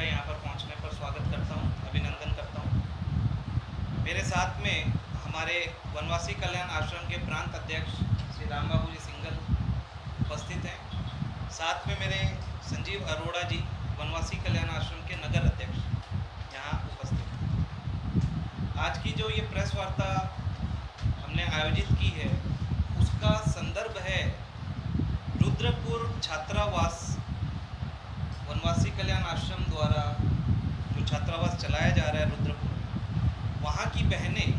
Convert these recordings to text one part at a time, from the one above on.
यहाँ पर पहुँचने पर स्वागत करता हूँ, अभिनंदन करता हूँ। मेरे साथ में हमारे वनवासी कल्याण आश्रम के प्रांत अध्यक्ष श्री राम बाबू जी सिंगल उपस्थित हैं। साथ में मेरे संजीव अरोड़ा जी वनवासी कल्याण आश्रम के नगर अध्यक्ष यहाँ उपस्थित हैं। आज की जो ये प्रेस वार्ता हमने आयोजित की है उसका संदर्भ है रुद्रपुर छात्रावास वनवासी कल्याण आश्रम द्वारा जो छात्रावास चलाया जा रहा है रुद्रपुर, वहाँ की बहनें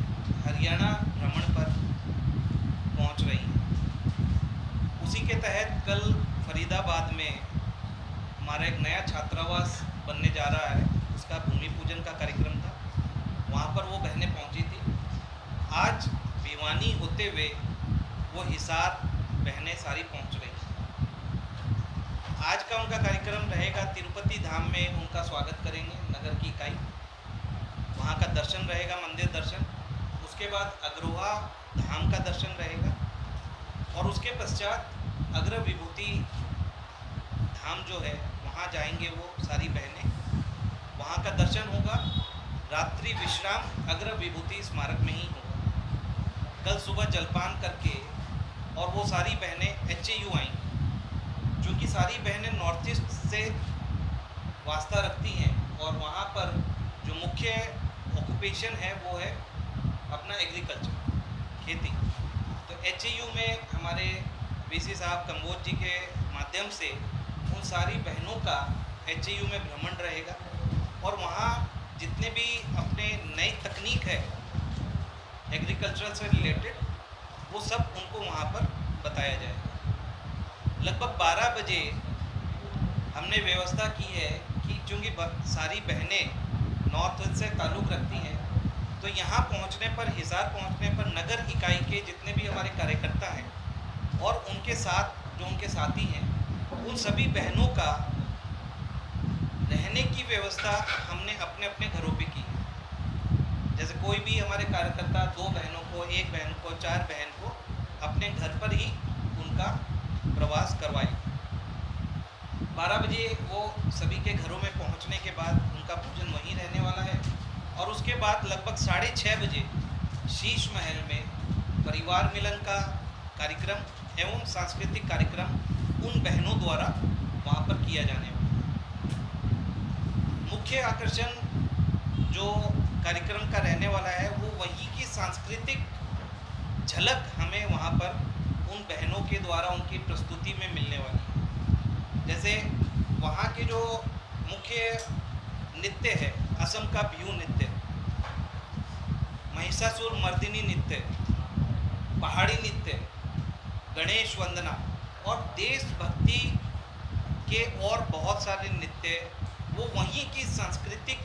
हरियाणा भ्रमण पर पहुँच रही हैं। उसी के तहत कल फरीदाबाद में हमारा एक नया छात्रावास बनने जा रहा है, उसका भूमि पूजन का कार्यक्रम था। वहाँ पर वो बहनें पहुँची थी। आज भिवानी होते हुए वो हिसार बहनें सारी पहुँच रही हैं। आज का उनका कार्यक्रम रहेगा तिरुपति धाम में, उनका स्वागत करेंगे नगर की इकाई, वहाँ का दर्शन रहेगा, मंदिर दर्शन। उसके बाद अग्रोहा धाम का दर्शन रहेगा और उसके पश्चात अग्र विभूति धाम जो है वहाँ जाएंगे वो सारी बहनें, वहाँ का दर्शन होगा। रात्रि विश्राम अग्र विभूति स्मारक में ही होगा। कल सुबह जलपान करके और वो सारी बहनें HAU आएंगी। क्योंकि सारी बहनें नॉर्थ ईस्ट से वास्ता रखती हैं और वहाँ पर जो मुख्य ऑक्यूपेशन है वो है अपना एग्रीकल्चर, खेती। तो HAU में हमारे VC साहब कंबोज जी के माध्यम से उन सारी बहनों का HAU में भ्रमण रहेगा और वहाँ जितने भी अपने नई तकनीक है एग्रीकल्चर से रिलेटेड, वो सब उनको वहाँ पर बताया जाएगा। लगभग 12 बजे हमने व्यवस्था की है कि चूँकि सारी बहनें नॉर्थ ईस्ट से ताल्लुक़ रखती हैं, तो यहाँ पहुँचने पर, हिसार पहुँचने पर नगर इकाई के जितने भी हमारे कार्यकर्ता हैं और उनके साथ जो उनके साथी हैं, उन सभी बहनों का रहने की व्यवस्था हमने अपने अपने घरों पे की है। जैसे कोई भी हमारे कार्यकर्ता 2 बहनों को, 1 बहन को, 4 बहन को अपने घर पर ही उनका प्रवास करवाएं। 12 बजे वो सभी के घरों में पहुंचने के बाद उनका पूजन वहीं रहने वाला है और उसके बाद लगभग 6:30 बजे शीश महल में परिवार मिलन का कार्यक्रम एवं सांस्कृतिक कार्यक्रम उन बहनों द्वारा वहाँ पर किया जाने वाला है। मुख्य आकर्षण जो कार्यक्रम का रहने वाला है वो वही की सांस्कृतिक झलक हमें वहाँ पर उन बहनों के द्वारा उनकी प्रस्तुति में मिलने वाली है। जैसे वहाँ के जो मुख्य नृत्य है, असम का बिहू नृत्य, महिषासुर मर्दिनी नृत्य, पहाड़ी नृत्य, गणेश वंदना और देशभक्ति के और बहुत सारे नृत्य, वो वहीं की सांस्कृतिक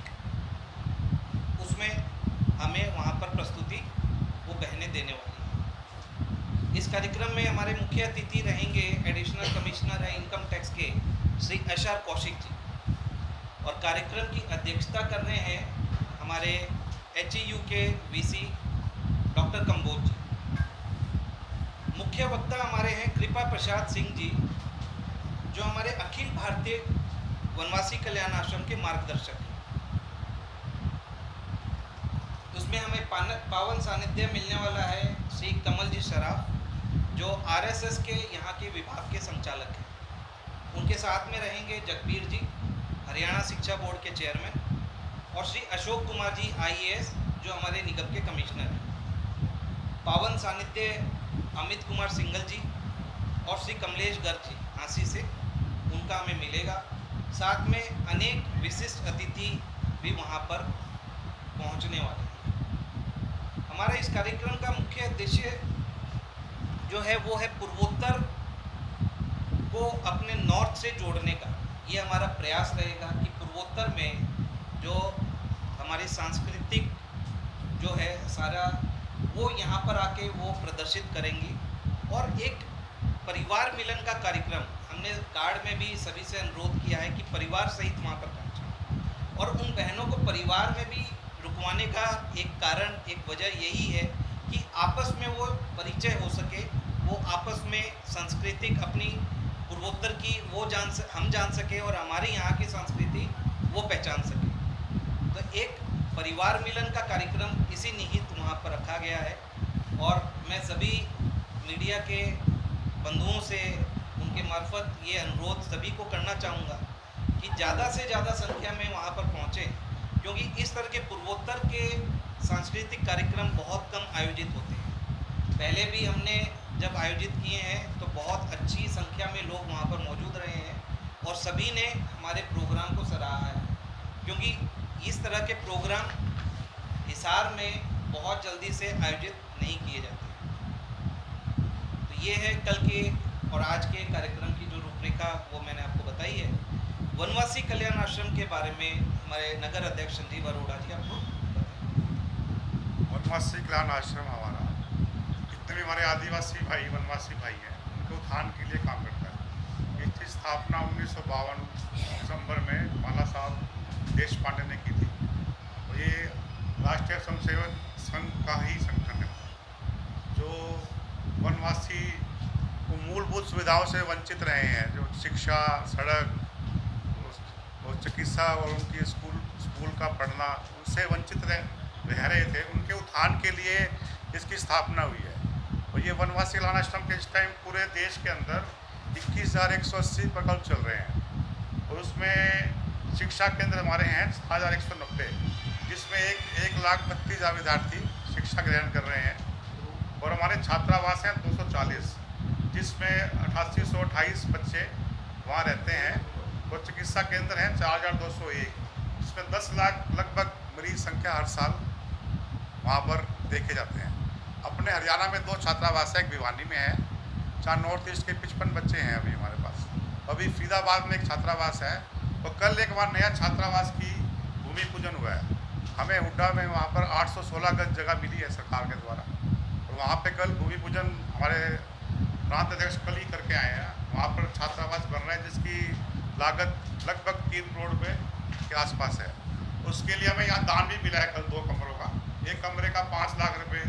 उसमें हमें वहाँ पर प्रस्तुति वो बहनें देने वाली हैं। इस कार्यक्रम में हमारे मुख्य अतिथि रहेंगे एडिशनल कमिश्नर है इनकम टैक्स के श्री एशआर कौशिक जी और कार्यक्रम की अध्यक्षता कर रहे हैं हमारे HAU के VC डॉक्टर कंबोज जी। मुख्य वक्ता हमारे हैं कृपा प्रसाद सिंह जी, जो हमारे अखिल भारतीय वनवासी कल्याण आश्रम के मार्गदर्शक हैं। उसमें हमें पावन सानिध्य मिलने वाला है श्री कमल जी सराफ, जो RSS के यहाँ के विभाग के संचालक हैं। उनके साथ में रहेंगे जगबीर जी, हरियाणा शिक्षा बोर्ड के चेयरमैन, और श्री अशोक कुमार जी IAS, जो हमारे निगम के कमिश्नर हैं। पावन सानिध्य अमित कुमार सिंगल जी और श्री कमलेश गर्ग जी झांसी से, उनका हमें मिलेगा। साथ में अनेक विशिष्ट अतिथि भी वहाँ पर पहुँचने वाले हैं। हमारा इस कार्यक्रम का मुख्य उद्देश्य जो है वो है पूर्वोत्तर को अपने नॉर्थ से जोड़ने का। ये हमारा प्रयास रहेगा कि पूर्वोत्तर में जो हमारी सांस्कृतिक जो है सारा वो यहाँ पर आके वो प्रदर्शित करेंगी। और एक परिवार मिलन का कार्यक्रम हमने कार्ड में भी सभी से अनुरोध किया है कि परिवार सहित वहाँ पर पहुँचें और उन बहनों को परिवार में भी रुकवाने का एक कारण, एक वजह यही है कि आपस में वो परिचय हो सके, वो आपस में सांस्कृतिक अपनी पूर्वोत्तर की वो हम जान सके और हमारे यहाँ की संस्कृति वो पहचान सके। तो एक परिवार मिलन का कार्यक्रम इसी निहित वहाँ पर रखा गया है। और मैं सभी मीडिया के बंधुओं से उनके मार्फत ये अनुरोध सभी को करना चाहूँगा कि ज़्यादा से ज़्यादा संख्या में वहाँ पर पहुँचें, क्योंकि इस तरह के पूर्वोत्तर के सांस्कृतिक कार्यक्रम बहुत कम आयोजित होते हैं। पहले भी हमने जब आयोजित किए हैं तो बहुत अच्छी संख्या में लोग वहाँ पर मौजूद रहे हैं और सभी ने हमारे प्रोग्राम को सराहा है, क्योंकि इस तरह के प्रोग्राम हिसार में बहुत जल्दी से आयोजित नहीं किए जाते। तो ये है कल के और आज के कार्यक्रम की जो रूपरेखा वो मैंने आपको बताई है। वनवासी कल्याण आश्रम के बारे में हमारे नगर अध्यक्ष संजीव अरोड़ा जी आपको बताएं। वनवासी कल्याण आश्रम हमारा जितने भी हमारे आदिवासी भाई वनवासी भाई हैं उनके उत्थान के लिए काम करता है। इसकी स्थापना 1952 दिसंबर में माला साहब देश पांडे ने की थी। और ये राष्ट्रीय स्वयंसेवक संघ का ही संगठन है जो वनवासी को मूलभूत सुविधाओं से वंचित रहे हैं, जो शिक्षा, सड़क और चिकित्सा और उनकी स्कूल का पढ़ना उनसे वंचित रह रहे थे, उनके उत्थान के लिए इसकी स्थापना हुई है। और ये वनवासी कल्याण आश्रम के इस टाइम पूरे देश के अंदर 21,180 प्रकल्प चल रहे हैं। और उसमें शिक्षा केंद्र हमारे हैं 7,190, जिसमें 1,32,000 विद्यार्थी शिक्षा ग्रहण कर रहे हैं। और हमारे छात्रावास हैं 240, जिसमें 8828 बच्चे वहाँ रहते हैं। और चिकित्सा केंद्र हैं 4,201, जिसमें 10 लाख लगभग मरीज संख्या हर साल वहाँ पर देखे जाते हैं। अपने हरियाणा में 2 छात्रावास हैं, एक भिवानी में है, जहाँ नॉर्थ ईस्ट के 55 बच्चे हैं अभी हमारे पास। अभी फरीदाबाद में एक छात्रावास है और कल एक बार नया छात्रावास की भूमि पूजन हुआ है। हमें हुड्डा में वहाँ पर 816 गज जगह मिली है सरकार के द्वारा, और वहाँ पे कल भूमि पूजन हमारे प्रांत अध्यक्ष कल ही करके आए हैं। वहाँ पर छात्रावास बन रहा है जिसकी लागत लगभग 3 करोड़ रुपये के आसपास है। उसके लिए हमें यहाँ दान भी मिला है कल 2 कमरों का। एक कमरे का 5 लाख रुपए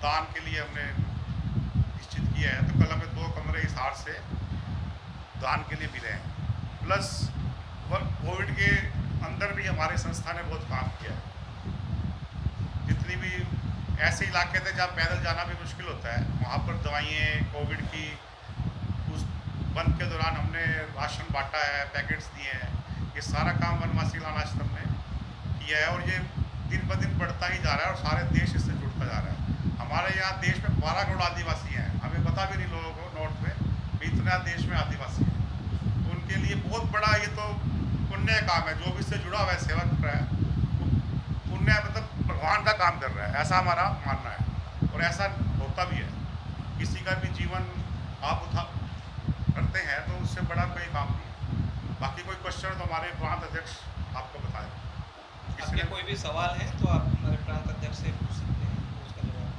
दान के लिए हमने निश्चित किया है। तो कल हमें 2 कमरे इस हाट से दान के लिए मिले हैं। प्लस कोविड के अंदर भी हमारे संस्था ने बहुत काम किया है। जितनी भी ऐसे इलाके थे जहाँ पैदल जाना भी मुश्किल होता है, वहाँ पर दवाइयाँ कोविड की उस बंद के दौरान हमने राशन बांटा है, पैकेट्स दिए हैं। ये सारा काम वनवासी कल्याण आश्रम ने किया है और ये दिन ब दिन बढ़ता ही जा रहा है और सारे देश इससे जुड़ता जा रहा है। हमारे यहाँ देश में 12 करोड़ आदिवासी हैं, हमें पता भी नहीं लोगों को नॉर्थ में भी इतना देश में आदिवासी हैं। तो उनके लिए बहुत बड़ा ये तो पुण्य काम है, जो भी इससे जुड़ा हुआ है सेवा कर रहा है, पुण्य मतलब भगवान का काम कर रहा है, ऐसा हमारा मानना है। और ऐसा होता भी है। किसी का भी जीवन आप करते हैं तो उससे बड़ा कोई काम नहीं है। बाकी कोई क्वेश्चन तो हमारे प्रांत अध्यक्ष आपको बताएं। आपके कोई भी सवाल है तो आप हमारे प्रांत अध्यक्ष से पूछ सकते हैं, उसका जवाब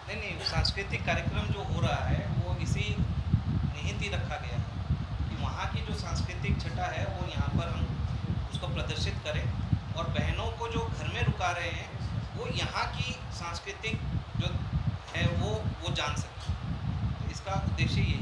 नहीं। सांस्कृतिक कार्यक्रम जो हो रहा है वो इसी निहित ही रखा गया है कि वहाँ की जो सांस्कृतिक छटा है वो यहाँ पर हम उसको प्रदर्शित करें और बहनों को जो घर में रुका रहे हैं वो यहाँ की सांस्कृतिक जो है वो जान सकें। तो इसका उद्देश्य यही है।